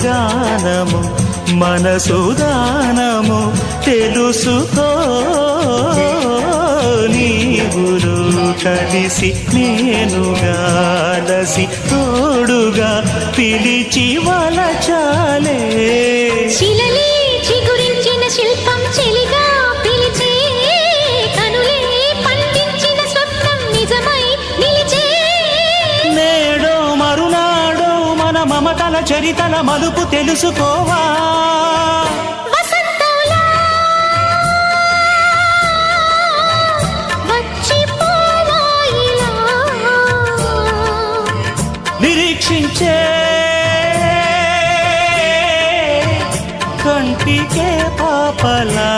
గానము మనసుదానము తెలుసుకో నీవురు కలిసి నేనుగాలసి తోడుగా పిలిచి వలచాలే శిలలే చిగురించిన శిల్పం చెలిగా పిలిచే కనులే పండించిన స్వప్నం నిజమై నిలిచే నేడో మరునాడో మన మమతల చరితల మలుపు తెలుసుకోవా వసంతంలా వచ్చి పోవాయిలా నిరీక్షించే కంటికే పాపలా